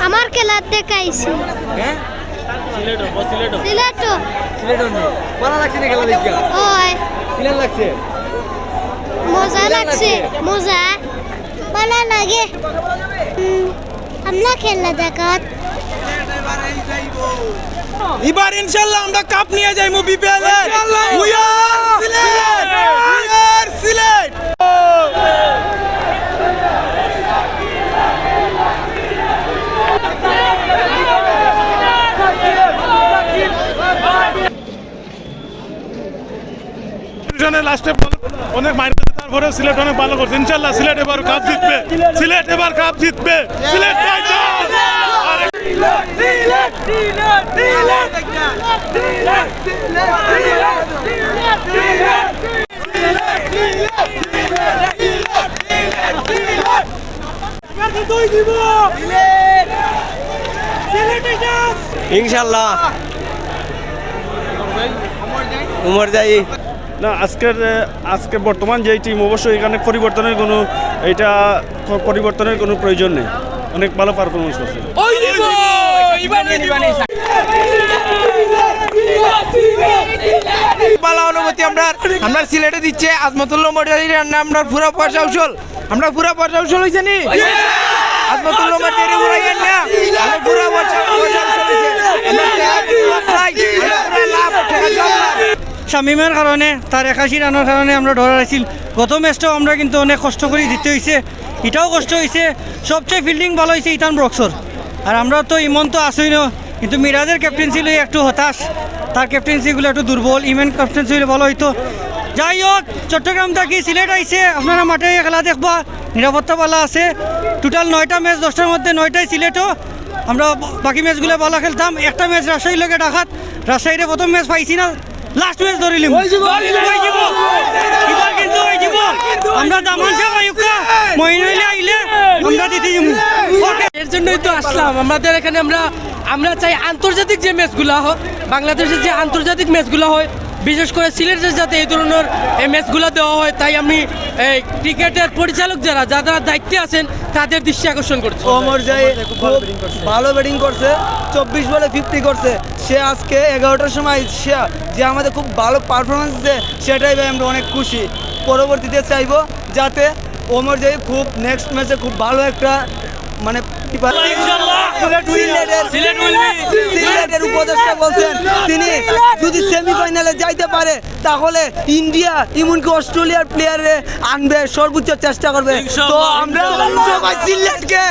আমার খেলা দেখাইছি হ্যাঁ সিলেট ভালো লাগছে না খেলা দেখা ওই কেমন লাগছে মজা লাগছে মজা ভালো লাগে আমরা খেলা দেখাত এবার ইনশাআল্লাহ আমরা কাপ নিয়ে যাইমু বিপিএল এ we are Sylhet we are Sylhet লাস্টে অনেক মাইর তারপরে সিলেট অনেক ভালো করছে ইনশাআল্লাহ সিলেট এবার কাপ জিতবে সিলেট এবার কাপ জিতবে সিলেট ইনশাআল্লাহ উমর যাই না আজকে বর্তমান যেই টিম অবশ্যই এখানে পরিবর্তনের কোনো প্রয়োজন নেই অনেক ভালো পারফরমেন্স করছে ভালো অনুভূতি আমরা সিলেটে দিচ্ছে আজমতুল্লাহ মডেলের আমরা পুরো পয়সা উসল হয়েছে নি আজমতুল্লাহ মডেলের উড়াইয়েন না আমরা পুরো পয়সা উসল শামিমের কারণে তার 81 রানের কারণে আমরা ধরা রাখছিল গত ম্যাচটাও আমরা কিন্তু অনেক কষ্ট করে জিততে হয়েছে এটাও কষ্ট হয়েছে সবচেয়ে ফিল্ডিং ভালো হয়েছে ইতান ব্রক্সর আর আমরা তো ইমন তো আসই না কিন্তু মিরাজের ক্যাপ্টেন্সি লই একটু হতাশ তার ক্যাপ্টেন্সিগুলো একটু দুর্বল ইমেন ক্যাপ্টেন্সি হলে ভালো হইতো যাই হোক চট্টগ্রাম থেকে সিলেট আইছে আপনারা মাঠে খেলা দেখবা নিরাপত্তা ভালো আছে টোটাল 9টা ম্যাচ 10টার মধ্যে 9টাই সিলেটও আমরা বাকি ম্যাচগুলো ভালো খেলতাম একটা ম্যাচ রাজশাহীর লগে ডাকাত রাজশাহীরে প্রথম ম্যাচ পাইছি না লাস্ট ম্যাচ ধরিলিম এবার কিন্তু ওই যাব আমরা দামান সাহেব আয়ুকা মইনইলে আইলে আমরা দিতে যাবো এর জন্যই তো আসলাম আমাদের এখানে আমরা চাই আন্তর্জাতিক যে ম্যাচগুলো হয় বাংলাদেশের যে আন্তর্জাতিক ম্যাচগুলো হয় বিশেষ করে সিলেটের যাতে এই ধরনের এই ম্যাচগুলো দেওয়া হয় তাই আমি এই ক্রিকেটের পরিচালক যারা দায়িত্বে আছেন তাদের দৃষ্টি আকর্ষণ করছি ওমর যাই খুব ভালো ব্যাটিং করছে 24 বলে 50 করছে সে আজকে 11টার সময় যে আমাদের খুব ভালো পারফরমেন্স দিচ্ছে সেটাই ভাই আমরা অনেক খুশি পরবর্তীতে চাইবো যাতে ওমর যাই খুব নেক্সট ম্যাচে খুব ভালো একটা মানে সিলেটের উপদেষ্টা বলছেন তিনি যদি সেমিফাইনালে যাইতে পারে তাহলে ইন্ডিয়া এমনকি অস্ট্রেলিয়ার প্লেয়ারে আনবে সর্বোচ্চ চেষ্টা করবে তো আমরা সবাই সিলেটকে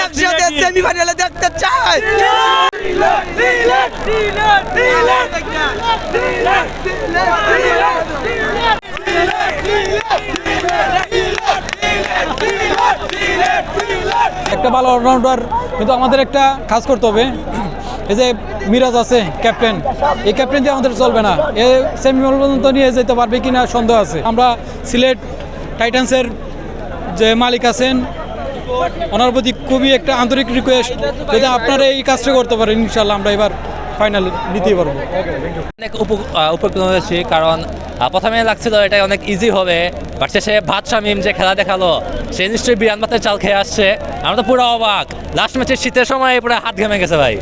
একসাথে সেমিফাইনালে দেখতে চাই একটা ভালো অলরাউন্ডার কিন্তু আমাদের একটা কাজ করতে হবে এই যে মিরাজ আছে ক্যাপ্টেন এই ক্যাপ্টেন দিয়ে আমাদের চলবে না এ সেমিফাইনাল পর্যন্ত নিয়ে যেতে পারবে কিনা সন্দেহ আছে আমরা সিলেট টাইটান্সের যে মালিক আছেন ওনার প্রতি খুবই একটা আন্তরিক রিকোয়েস্ট যদি আপনারা এই কাজটা করতে পারেন ইনশাল্লাহ আমরা এবার ফাইনাল নিতেই পারবো অনেক উপকৃত হয়েছি কারণ প্রথমে লাগছিল এটা অনেক ইজি হবে বাট শেষে শামিম যে খেলা দেখালো সে নিশ্চয়ই বিরান ভাতের চাল খেয়ে আসছে আমরা তো পুরো অবাক লাস্ট ম্যাচের শীতের সময় পুরো হাত ঘেমে গেছে ভাই।